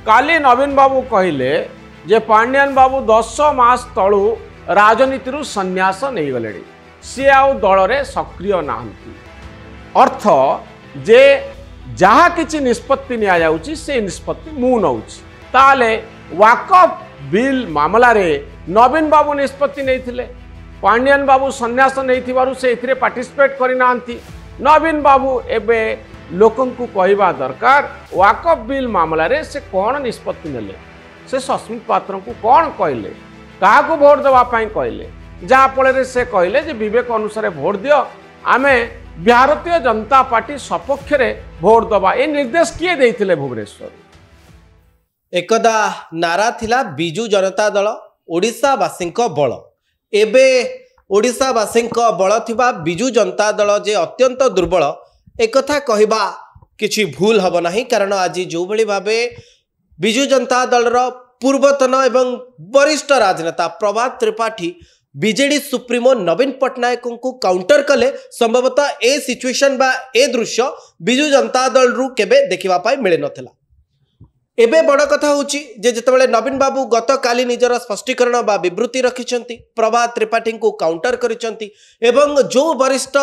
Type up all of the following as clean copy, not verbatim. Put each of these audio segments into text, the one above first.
काली नवीन बाबू कहले जे पांड्यान बाबू 10 मास तलू राजनीति संन्यास नहीं गले सी आउ दल में सक्रिय नहांती अर्थ जे जहा किछि निष्पत्ति निया जाउची से निष्पत्ति मु नउची ताले वाकफ बिल मामला रे नवीन बाबू निष्पत्ति नहीं थिले पांड्यान बाबू संन्यास नहीं थिबारु से इथिरे पार्टिसिपेट करि नांती नवीन बाबू एबे लोकन को कहवा दरकार वाकफ बिल मामला रे से कौन निष्पत्ति नेले से सस्मित पात्र को कौन कहले क्या भोट देवाई कहले जहाँफल से कहले जे विवेक अनुसार भोट दियो आमे भारतीय जनता पार्टी सपक्ष भोट दबा ये निर्देश किए देइथिले भुवनेश्वर एकदा नारा थिला बिजू जनता दल ओडिशावासी बल एबे ओडिशावासी बल थिबा बिजू जनता दल जे अत्यंत दुर्बल एकथा कहवा किछि भूल हब नाही कारण आज जो भली भाबे बिजू जनता दल पूर्वतन एवं वरिष्ठ राजनेता प्रभात त्रिपाठी बीजेडी सुप्रीमो नवीन पट्टनायक को काउंटर कले संभवतः ए सिचुएशन बा ए दृश्य बिजू जनता दल रु केबे देखिबा पाई मिले नथिला एबे बड़ कथा होची जे जेतेबेले नवीन बाबू गत काली निजर स्पष्टीकरण बा विवृत्ति रखिछंती प्रभात त्रिपाठी को काउंटर करिछंती एवं जो वरिष्ठ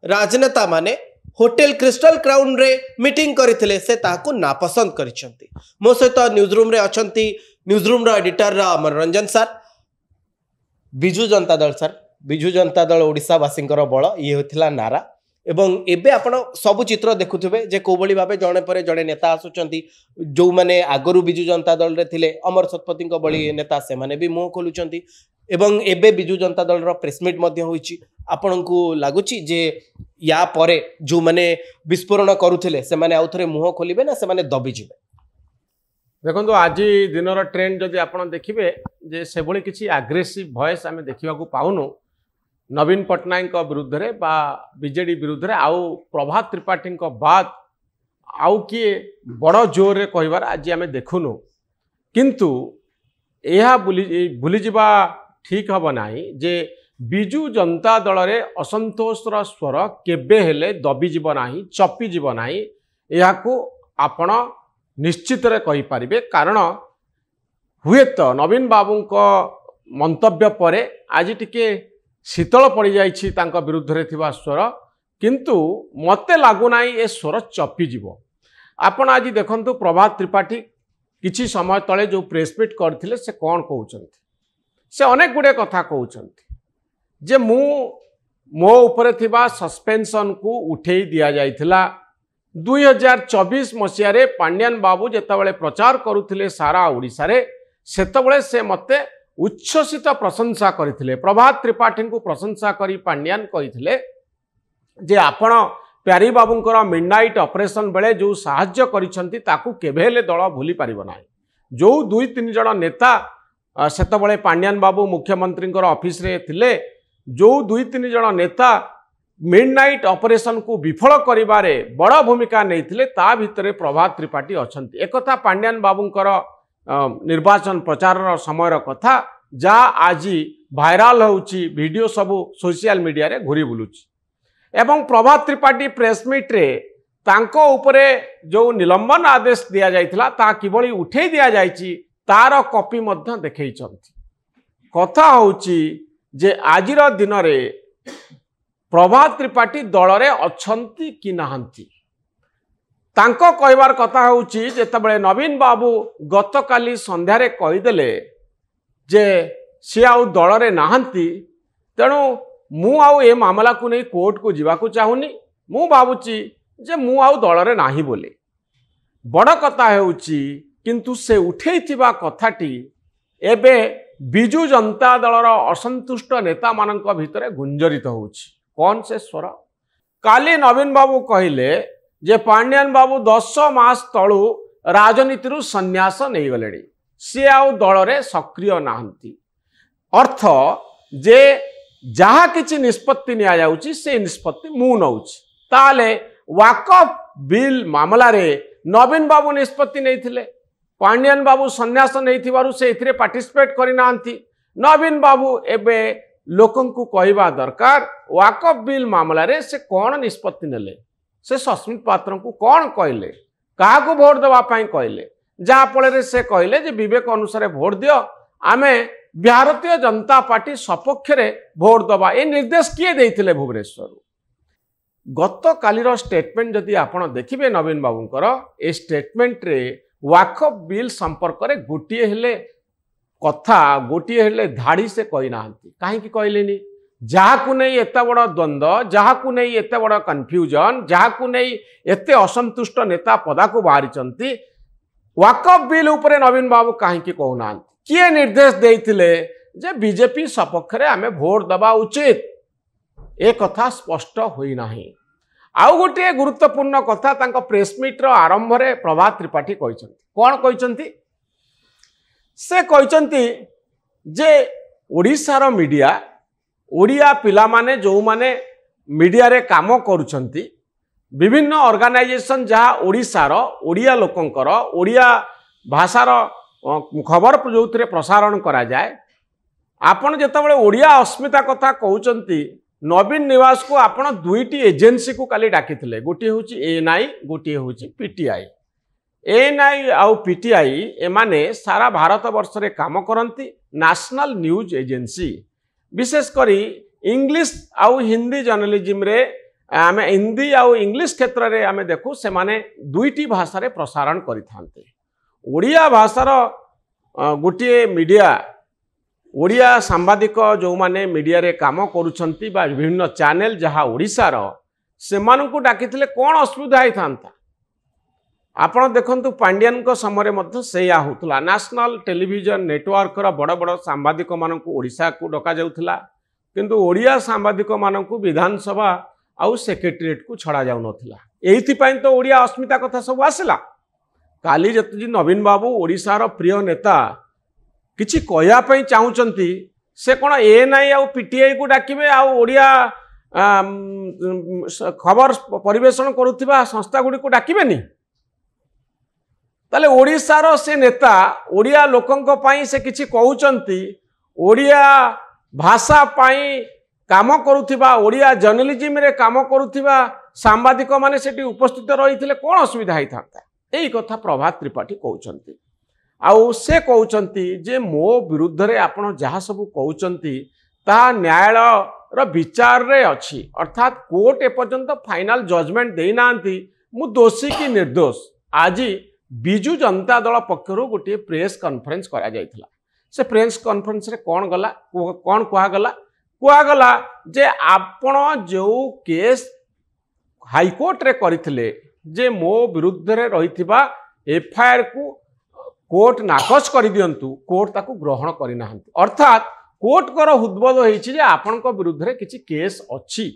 राजनेता माने होटेल क्रिस्टल क्राउन रे मीटिंग करथिले से ताको नापसंद करिछंती मो सहित न्यूज रूम रे अछंती न्यूज रूम रो एडिटर मनोरंजन सर बिजू जनता दल सर बिजू जनता दल ओडिशा वासिंकर बल ये होथिला नारा एवं एबे आपण सब चित्र देखुथिबे जे कोबली भाबे जणे परे जणे नेता आसुचंती जो माने आगरु बिजू जनता दल रे थिले अमर सतपति को बळी नेता से माने भी मुह खोलुचंती एवं एबे बिजू जनता दल रो प्रेस मीट मध्ये होईची आपण को लागुची जे या परे जो माने विस्फोरण करुथिले से माने आउथरे मुह खोलिबे ना से माने दबी जिबे देखो आज दिन ट्रेंड जदि आपण देखिबे जे से भली किछि एग्रेसिव वॉइस आमे देखिबा को पाउनु नवीन पट्टनायक विरुद्ध रे बा बीजेडी विरुद्ध रे आउ प्रभात त्रिपाठी बाद आउ किए बड़ जोर रे कहबार आज आमे देखुनु किंतु यह भूली जिबा ठीक हब नाही जे बिजू जनता दल रे असंतोषर स्वर केबे हेले दबी जीव नाही चपी जीव नाही याकू आपण निश्चित रे कहि परिबे कारण हुए तो नवीन बाबू को मंतव्य परे आज टिके शीतल पड़ जाइछि तांका विरुद्ध रे थिबा स्वर किंतु मते लागु नाही ए स्वर चपी जीव आपण आज देखंतु प्रभात त्रिपाठी किछि समय तले जो प्रेस मीट करथिले से कोन कहउचंती से अनेक गुडे कथा कहउचंती जे मो उपरे थिबा सस्पेंशन को उठेई दिया जाइथिला 2024 मसिया रे पांड्यान बाबू जेतबेले प्रचार करुथिले सारा ओडिसा रे सेतबेले से मते उच्छ्वसित प्रशंसा करथिले प्रभात त्रिपाठी को प्रशंसा करी पांड्यान कहिथिले जे आपण प्यारी बाबूंकर मिडनाइट ऑपरेशन बेले जो साहाय्य करिसंती ताकू केबेले दल भूली परिबो नाही जो 2-3 जण नेता सेतबेले पांड्यान बाबू मुख्यमंत्री ऑफिस रे थिले जो 2-3 जण नेता मिडनाइट ऑपरेशन को विफल करिबारे बड़ भूमिका नैथिले ता भितरे प्रभात त्रिपाठी अछंती एकथा पांड्यान बाबूंकर निर्वाचन प्रचार समय कथा जा आज भाइराल होउची वीडियो सबू सोशल मीडिया रे घुरी बुलुची एवं प्रभात त्रिपाठी प्रेस मीट रे तांको उपरे जो निलंबन आदेश दिया जाइथिला ता किबळी उठेई दिया जाइची तार कॉपी मध्य देखैचंती कथा होउची जे आजिर दिन रे प्रभात त्रिपाठी दल रे अछंती कि नाहंती तांको कहबार कथा होउची जेतबेले नवीन बाबू गतकाली संध्या रे कहिदेले जे सी आउ दल रे नाहंती तेणु मु आउ ए मामला को नहीं कोर्ट को जीवाकू चाहूनी मु भावुची जे मु आउ दल रे नाही बोले बड़ कथा होउची किंतु से उठेइथिबा कथाटी एबे बिजू जनता दलर असंतुष्ट नेता मानक भितरे गुंजरित होउची कौन से स्वर काली नवीन बाबू कहले जे पांड्यान बाबू 10 मास तलू राजनीति संन्यास नहीं गले सी आउ दल रे सक्रिय नाहंती अर्थ जे जहा किछि निष्पत्ति निया जाउची से निष्पत्ति मु नउची ताले वाकफ बिल मामला रे नवीन बाबू निष्पत्ति नहीं थिले पांड्यान बाबू संन्यास नहीं थिबारु से इथिरे पार्टिसिपेट करि नांती नवीन बाबू एबे लोकन को कहवा दरकार वाकफ बिल मामला रे से कौन निष्पत्ति नेले से सस्मित पात्र को कौन कहले क्या भोट देवाई कहले जहाँफल से कहले जे विवेक अनुसार भोट दियो आमे भारतीय जनता पार्टी सपक्ष भोट दबा ये निर्देश किए देइथिले भुवनेश्वर गत कालीर स्टेटमेंट जदि आपण देखिबे नवीन बाबूंकर ए स्टेटमेंट रे वाकफ बिल संपर्क रे गोटे हेले कथा गोटे हेले धाड़ी से कही ना कहीं कहलेनी जहाकू नहीं एत बड़ द्वंद्व जहाकू नहीं एत बड़ कन्फ्यूजन जहाकू नहीं एत असंतुष्ट नेता पदा को बाहरी वाकफ बिल उपरे नवीन बाबू कहीं कहूना किए निर्देश देइथिले जे बीजेपी सपक्ष रे आमे भोट दबा उचित ए कथा स्पष्ट होई नाही आउ गोटे गुरुत्वपूर्ण कथा तांको प्रेस मीट रो आरंभ रे प्रभात त्रिपाठी कहिसंती कोन कहिसंती से कहिसंती जे ओडिसा रो मीडिया ओडिया पिला माने जो माने मीडिया रे काम करूछंती विभिन्न ऑर्गेनाइजेशन जहाँ ओडिसा रो ओडिया लोकंकर ओडिया भाषार खबर जो प्रसारण करा जाए आपण जेतबेले ओडिया अस्मिता कथा कहउचंती नवीन निवास को आपण दुईटी एजेंसी को काली डाकिथिले गोटे होची एएनआई गोटे होची पीटीआई एएनआई आउ पीटीआई एमाने सारा भारत वर्ष रे काम करंती नेशनल न्यूज एजेंसी विशेष करी इंग्लिश आउ हिंदी जर्नलिज्म रे आमे हिंदी आउ इंग्लिश क्षेत्र रे आमे देखु से माने दुईटी भाषा रे प्रसारण करिथांते ओडिया भाषार गोटे मीडिया ओडिया सांबादिक जो माने मीडिया रे काम करूछंती बा विभिन्न चैनल जहाँ ओडिसा रो से मानकु डाकिथिले कोन असुविधा होई थांता आपण देखंतु पांड्यान को समय मध्य सेया होतला नेशनल टेलीविजन नेटवर्क रो बड़ बड़ सांबादिक मानकु ओडिसा को डका जाउथला किंतु ओडिया सांबादिक मानकु विधानसभा आउ सेक्रेटरीएट को छड़ा जाउ नथिला एथि पई तो ओडिया अस्मिता कथा सब आसिला काली जति नवीन बाबू ओडिसा रो प्रिय नेता किछि कहया पई चाहुचंती से कोन एएनआई आउ पीटीआई को डाकिबे आउ ओडिया खबर परिवेषण करुथिबा संस्था गुडी को डाकिबेनी ताले ओडिसा रो से नेता ओडिया लोकंक पई से किछि कहउचंती ओडिया भाषा पई काम करुथिबा ओडिया जर्नलिज्म रे काम करुथिबा सांबादिक माने सेठी उपस्थित रहिथिले कोन असुविधा होई थांता एई कथा प्रभात त्रिपाठी कहउचंती आउ से कहउचंती जे मो विरुद्ध रे आपण जहा सब कहउचंती ता न्यायालय रो विचार रे अछि अर्थात कोर्ट ए पर्यंत फाइनल जजमेंट देई नांती मु दोषी की निर्दोष आज बिजु जनता दल पक्षरु गोटे प्रेस कॉन्फ्रेंस करा जायथिला से प्रेस कॉन्फ्रेंस रे कोन गला कोन कुआगला जे आपण जो केस हाईकोर्ट रे करथिले जे मो विरुद्ध रे रहिथिबा एफआईआर को कोर्ट नाकच कर दियंतु कोर्ट ताकू ग्रहण करिना अर्थात कोर्ट कर उद्बोध होईछि जे आपण को विरुद्ध रे किछि केस अछि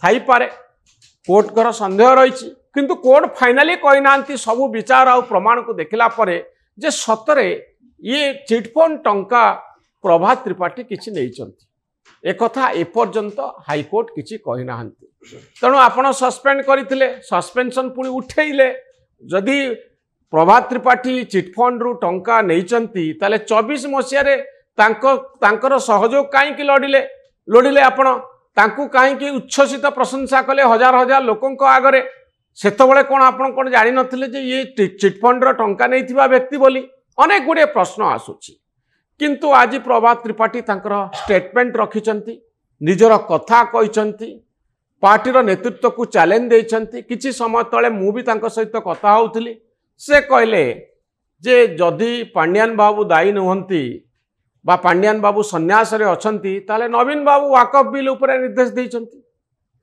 थाई पारे कोर्ट कर संदेह रहिछि किंतु कोर्ट फाइनली कहिनांती सब विचार आ प्रमाण को देखला परे जे सतरे ये चिटफंड टंका प्रभात त्रिपाठी किछि नेइचंती एक कथा एपर्यंत हाईकोर्ट किछि कहिनांती तेणु आपण सस्पेंड करथिले सस्पेंशन पुणी उठेइले जदि प्रभात त्रिपाठी चिटफंड रु टंका नेइचंती ताले 24 मसिया रे तांकर सहयोग काईकि लोडिले आपण तांकु काईकि उच्छ्वसित प्रशंसा कले हजार हजार लोकंक आगरे सेतबेले कोन आपण कोन जानि नथिले जे ये चिटफंड रो टंका नेइथिबा व्यक्ति बोली अनेक गुडे प्रश्न आसुची किंतु आज प्रभात त्रिपाठी तांकर स्टेटमेंट रखिचंती निजर कथा कहिचंती पार्टीर नेतृत्व को चैलेंज देइचंती किछि समय तळे मु भी तांकर सहित कथा होउथली से कहले जे जदि पांड्यान बाबू दायी नुहंती बा पांड्यान बाबू सन्यास रे अछंती ताले नवीन बाबू वाकफ बिल उपरे निर्देश देइचंती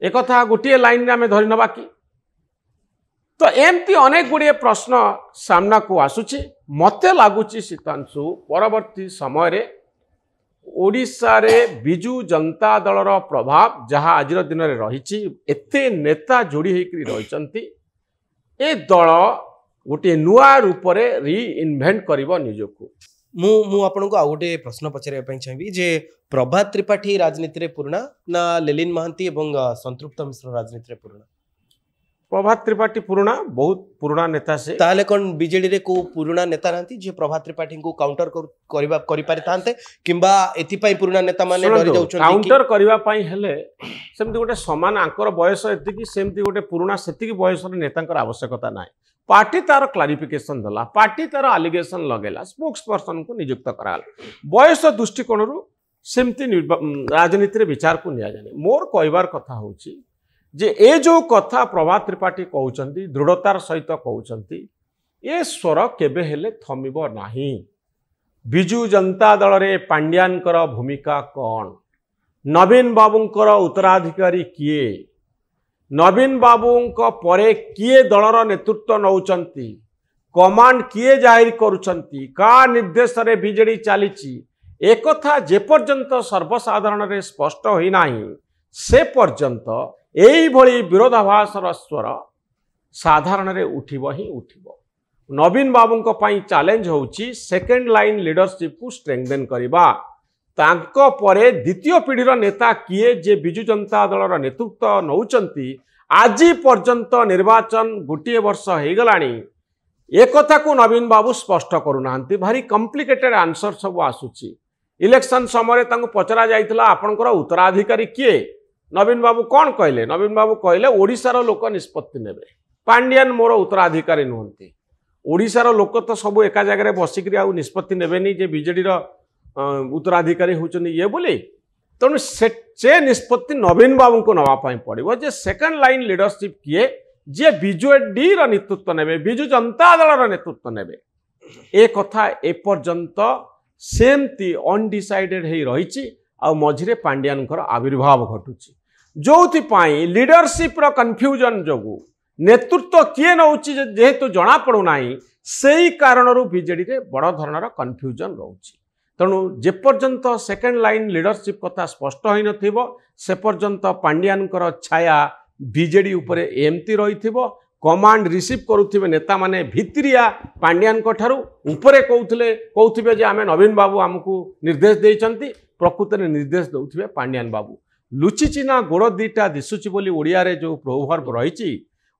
एक कथा गोटे लाइन रे आमे धरि नबा की तो एमती अनेक गुड़िए प्रश्न सामना को आसुची मते लागुची सीतांशु परवर्ती समय रे ओडिशा रे बिजु जनता दलर प्रभाव जहाँ आज दिन में रही एते नेता जोड़ी होकर रही ए दल गोटे नुआ रूप रे रीइन्वेंट करिवो निजको मु आपनको आ गोटे प्रश्न पचारे चाहिए जे प्रभात त्रिपाठी राजनीति रे पुराना ना लेलिन महांती एवं संतृप्त मिश्र राजनीति रे पुराना प्रभात त्रिपाठी पुराना बहुत पुराना नेता से ताले कोन बीजेडी रे को पुराना नेता नांती जे प्रभात त्रिपाठी को काउंटर करिबा करि पारि तांते किंबा एथि पई पुराना नेता माने डरि जाउछन काउंटर करिबा पई हेले सेमति गोटे समान आंकर बयस एति कि सेमति गोटे पुराना सेति कि बयस रे नेतांकर आवश्यकता नाही पार्टी तार क्लारिफिकेशन देला, पार्टी तार आलिगेशन लगेला, स्पोक्स पर्सन को नियुक्त कराला। बयस दृष्टिकोण सेमती राजनीति विचार को निया जाने। मोर कहबार कथा होची जे ए जो कथा प्रभात त्रिपाठी कहउचंती, दृढ़तार सहित कहउचंती, ए स्वर केबे हेले थमिबो नाही। बिजू जनता दल रे पांड्यानकर भूमिका कौन, नवीन बाबूंकर उत्तराधिकारी किए, नवीन बाबूंक परे किए दलर नेतृत्व नौचंती, कमांड किए जाहिर करुचंती, का निर्देश रे बीजेडी चलीची, एक कथा जे पर्यंत सर्वसाधारण रे स्पष्ट होई नाही से पर्यंत एई भली विरोधाभासर स्वर साधारण रे उठिबो ही उठिबो। नवीन बाबूंक पई चैलेंज होउची सेकेंड लाइन लीडरशिप को स्ट्रेंथन करिबा। तांको परे द्वितीय पीढ़ीर नेता किए जे बिजू जनता दलर नेतृत्व नौचंती, आज पर्यंत निर्वाचन गोटे वर्ष हो गलानी, एक कथा को नवीन बाबू स्पष्ट करूना। भारी कॉम्प्लिकेटेड आंसर सब आसुची। इलेक्शन समय तांको पचरा जाइतला आपनकर उत्तराधिकारी किए, नवीन बाबू कौन कहले, नवीन बाबू कहले ओडिशार लोक निष्पत्ति नेबे, पांड्यान मोर उत्तराधिकारी नुहंती। ओडिशार लोक तो सब एका जगह बसिक निष्पत्ति नेबेनी जे बीजेडी उत्तराधिकारी होचनी ये बोली। तेणु से निष्पत्ति नवीन बाबू को नवापाई पड़ो जे सेकेंड लाइन लीडरशिप किए जे बीजेडी नेतृत्व नेबे, बिजू जनता दल नेतृत्व नेबे। ए कथा एपर्यंत सेमती अनडिसाइडेड हे रही आ मझिरे पांड्यानकर आविर्भाव घटुची, जो लीडरशिप कन्फ्यूजन जोगु नेतृत्व किए नौची जेहेतु जना पड़ूना, से कारण बीजेडी रे बड़ धरणर कन्फ्यूजन रोची। तेणु जेपर्यंत सेकेंड लाइन लीडरशिप कथा स्पष्ट हो नथिबो से पर्यंत पांड्यानकर छाया बीजेडी उपरे एमती रहिथिबो। कमांड रिसीव करुथिबे नेता माने भित्रिया पांड्यान ठारू उपरे कहउथिबे जे आमे नवीन बाबू आमको निर्देश देइचंती, प्रकृत में निर्देश दउथिबे पांड्यान बाबू। लुचिचिना गोड़ दीटा दिसुची बोली ओडिया रे जो प्रोवर्ब रहिची,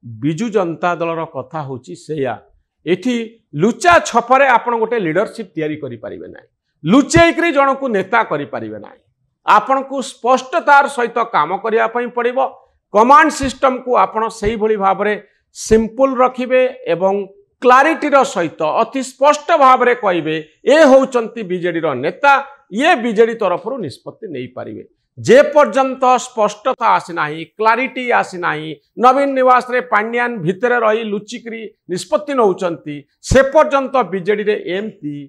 बिजू जनता दलर कथा होची सेया। एठी लुचा छपरे आपण गोटे लीडरशिप तैयारी करि परिबे नाही, लुचेइकरी जन को नेता करि परिबे नाही। आपण को स्पष्टतार सहित काम करिया पई पड़िबो। कमांड सिस्टम को आपण सही भली भाबरे सिंपल रखिबे एवं क्लारिटीर सहित अति स्पष्ट भाबरे कहिबे ए होउचंती बीजेडी रो नेता, ये बीजेडी तरफरु निष्पत्ति नहीं पारिबे। जे पर्यंत स्पष्टता आसी नाही, क्लारिटी आसी नाही, नवीन निवास रे पांड्यान भितरे रही लुचिकरी निष्पत्ति नौचंती, से पर्यंत बीजेडी रे एमती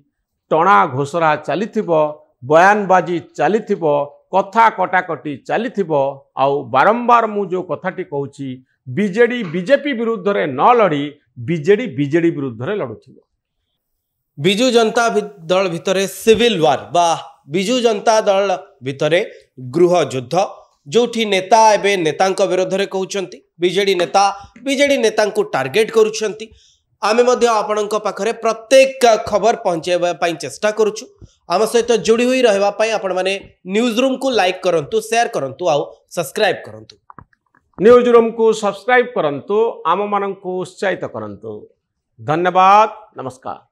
टणा घोषरा चलीथिबो, बयानबाजी चलीथिबो, कथा कटाकटी चलीथिबो। आउ बारंबार मु जो कथाटी कहूची, बीजेडी बीजेपी विरुद्ध रे न लड़ी बीजेडी बीजेडी विरुद्ध रे लड़ुथिबो। बिजू जनता दल भितरे सिविल वार बा बिजू जनता दल भितरे गृह युद्ध, जोठी नेता एबे नेतांक विरोध रे कहउचंती, बीजेडी नेता को टार्गेट करूचंती। आमे मध्य आपणक पाखरे प्रत्येक खबर पहुंचाइबा पई चेष्टा करूछु। आम सहित जोड़ी हुई रहबा पई आपण माने न्यूज रूम को लाइक करंतु, शेयर करंतु आउ सब्सक्राइब करंतु। न्यूज रूम को सब्सक्राइब करंतु, आम मानन को उत्साहित करंतु। धन्यवाद, नमस्कार।